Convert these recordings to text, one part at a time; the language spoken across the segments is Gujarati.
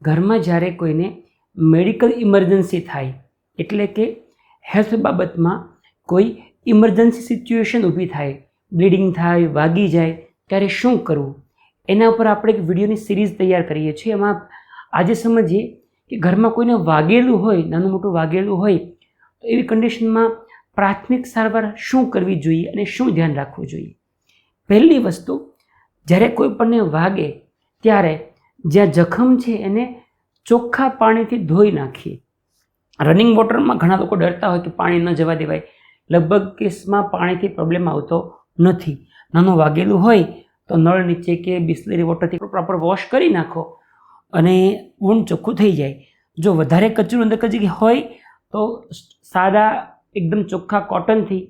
ઘરમાં જ્યારે કોઈને મેડિકલ ઇમરજન્સી થાય, એટલે કે હેલ્થ બાબતમાં કોઈ ઇમરજન્સી સિચ્યુએશન ઊભી થાય, બ્લીડિંગ થાય, વાગી જાય, ત્યારે શું કરવું, એના ઉપર આપણે એક વિડીયોની સિરીઝ તૈયાર કરીએ છીએ. એમાં આજે સમજીએ કે ઘરમાં કોઈને વાગેલું હોય, નાનું મોટું વાગેલું હોય, તો એવી કન્ડિશનમાં પ્રાથમિક સારવાર શું કરવી જોઈએ અને શું ધ્યાન રાખવું જોઈએ. પહેલી વસ્તુ, જ્યારે કોઈ પણને વાગે ત્યારે જ્યાં જખમ છે એને ચોખ્ખા પાણીથી ધોઈ નાખીએ. રનિંગ વોટરમાં ઘણા લોકો ડરતા હોય કે પાણી ન જવા દેવાય. લગભગ કેસમાં પાણીથી પ્રોબ્લેમ આવતો નથી. નાનું વાગેલું હોય તો નળ નીચે કે બિસ્લેરી વોટરથી પ્રોપર વોશ કરી નાખો અને ઊંડ ચોખ્ખું થઈ જાય. જો વધારે કચરું અંદર કચી હોય તો સાદા એકદમ ચોખ્ખા કોટનથી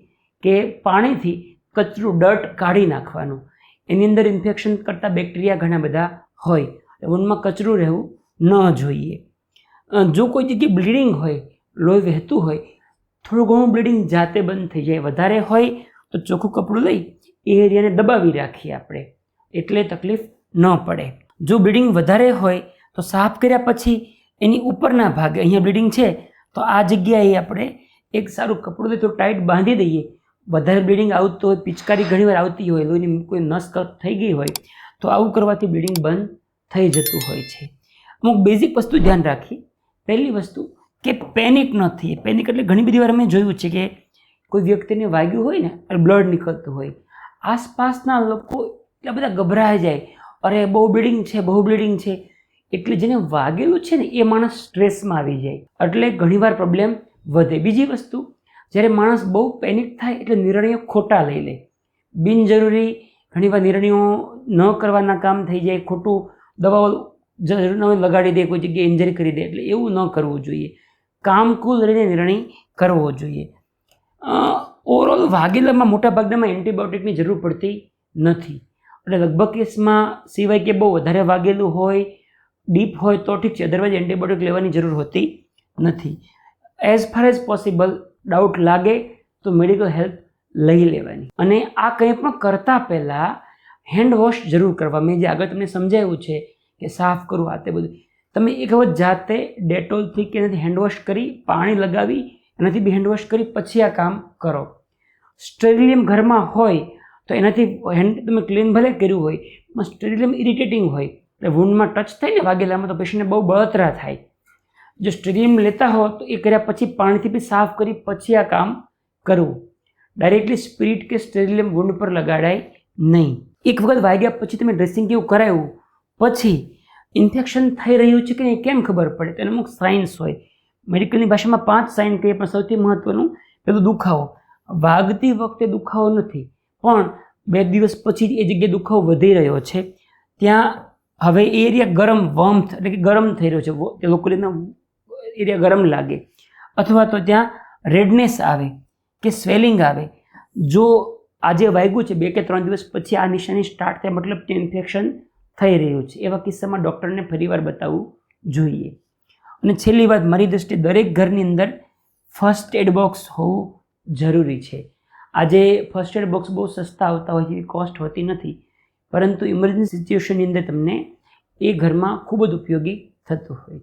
કે પાણીથી કચરું ડર્ટ કાઢી નાખવાનું. એની અંદર ઇન્ફેક્શન કરતા બેક્ટેરિયા ઘણા બધા હોય, ઊંડમાં કચરું રહેવું ન જોઈએ. જો કોઈ જગ્યાએ બ્લીડિંગ હોય, લોહી વહેતું હોય, થોડું ઘણું બ્લીડિંગ જાતે બંધ થઈ જાય. વધારે હોય તો ચોખ્ખું કપડું લઈ એ એરિયાને દબાવી રાખીએ આપણે, એટલે તકલીફ ન પડે. જો બ્લીડિંગ વધારે હોય તો સાફ કર્યા પછી એની ઉપરના ભાગે અહીંયા બ્લીડિંગ છે તો આ જગ્યાએ આપણે એક સારું કપડું લઈ તો ટાઈટ બાંધી દઈએ. વધારે બ્લીડિંગ આવતું હોય, પિચકારી ઘણીવાર આવતી હોય, લોહીની કોઈ નસ કટ થઈ ગઈ હોય તો આવું કરવાથી બ્લીડિંગ બંધ થઈ જતું હોય છે. અમુક બેઝિક વસ્તુ ધ્યાન રાખીએ. પહેલી વસ્તુ કે પેનિક ન થઈએ. પેનિક એટલે ઘણી બધી વાર અમે જોયું છે કે કોઈ વ્યક્તિને વાગ્યું હોય ને અને બ્લડ નીકળતું હોય, આસપાસના લોકો એટલા બધા ગભરાઈ જાય, અરે બહુ બ્લીડિંગ છે, બહુ બ્લીડિંગ છે. એટલે જેને વાગેલું છે ને એ માણસ સ્ટ્રેસમાં આવી જાય, એટલે ઘણીવાર પ્રોબ્લેમ વધે. બીજી વસ્તુ, જ્યારે માણસ બહુ પેનિક થાય એટલે નિર્ણયો ખોટા લઈ લે. બિનજરૂરી ઘણીવાર નિર્ણયો ન કરવાના કામ થઈ જાય, ખોટું દવાઓ જરૂર ન લગાડી દે, કોઈ જગ્યાએ ઇન્જરી કરી દે. એટલે એવું ન કરવું જોઈએ. કામ કુલ રહીને નિર્ણય કરવો જોઈએ. ઓવરઓલ વાગેલામાં મોટાભાગનામાં એન્ટીબાયોટિકની જરૂર પડતી નથી. એટલે લગભગ કેસમાં સિવાય કે બહુ વધારે વાગેલું હોય, ડીપ હોય તો ઠીક છે, અદરવાઇઝ એન્ટીબાયોટિક લેવાની જરૂર હોતી નથી. As far as possible doubt લાગે તો મેડિકલ હેલ્પ લઈ લેવાની. અને આ કંઈ પણ કરતાં પહેલાં હેન્ડ વોશ જરૂર કરવા. મેં જે આગળ તમને સમજાવ્યું છે કે સાફ કરવું, આ તે બધું તમે એક વખત જાતે ડેટોલથી કે એનાથી હેન્ડવોશ કરી, પાણી લગાવી એનાથી બી હેન્ડવોશ કરી પછી આ કામ કરો. સ્ટેરિલિયમ ઘરમાં હોય તો એનાથી હેન્ડ તમે ક્લીન ભલે કર્યું હોય, પણ સ્ટેરિલિયમ ઇરિટેટિંગ હોય એટલે વૂંડમાં ટચ થાય ને વાગેલામાં તો પેશન્ટને બહુ બળતરા થાય. જો સ્ટેરિલિયમ લેતા હો તો એ કર્યા પછી પાણીથી બી સાફ કરી પછી આ કામ કરવું. ડાયરેક્ટલી સ્પિરિટ કે સ્ટેરિલિયમ વૂંડ પર લગાડાય નહીં. એક વખત વાગ્યા પછી તમે ડ્રેસિંગ કેવું કરાવ્યું પછી ઇન્ફેક્શન થઈ રહ્યું છે કે નહીં કેમ ખબર પડે? તો એના અમુક સાઇન્સ હોય. મેડિકલની ભાષામાં 5 સાઇન કહીએ, પણ સૌથી મહત્ત્વનું પેલું દુખાવો. વાગતી વખતે દુખાવો નથી, પણ 2 દિવસ પછી એ જગ્યાએ દુખાવો વધી રહ્યો છે, ત્યાં હવે એ એરિયા ગરમ, વોર્મથ એટલે કે ગરમ થઈ રહ્યો છે, લોકોના એરિયા ગરમ લાગે, અથવા તો ત્યાં રેડનેસ આવે કે સ્વેલિંગ આવે. જો આજે વાગ્યું છે 2 કે 3 દિવસ પછી આ નિશાની સ્ટાર્ટ થાય, મતલબ કે ઇન્ફેક્શન થઈ રહ્યું છે. એવા કિસ્સામાં ડૉક્ટરને ફરીવાર બતાવવું જોઈએ. અને છેલ્લી વાત, મારી દૃષ્ટિએ દરેક ઘરની અંદર ફર્સ્ટ એડ બોક્સ હોવું જરૂરી છે. આજે ફર્સ્ટ એડ બોક્સ બહુ સસ્તા આવતા હોય છે, એવી કોસ્ટ હોતી નથી, પરંતુ ઇમરજન્સી સિચ્યુએશનની અંદર તમને એ ઘરમાં ખૂબ જ ઉપયોગી થતું હોય.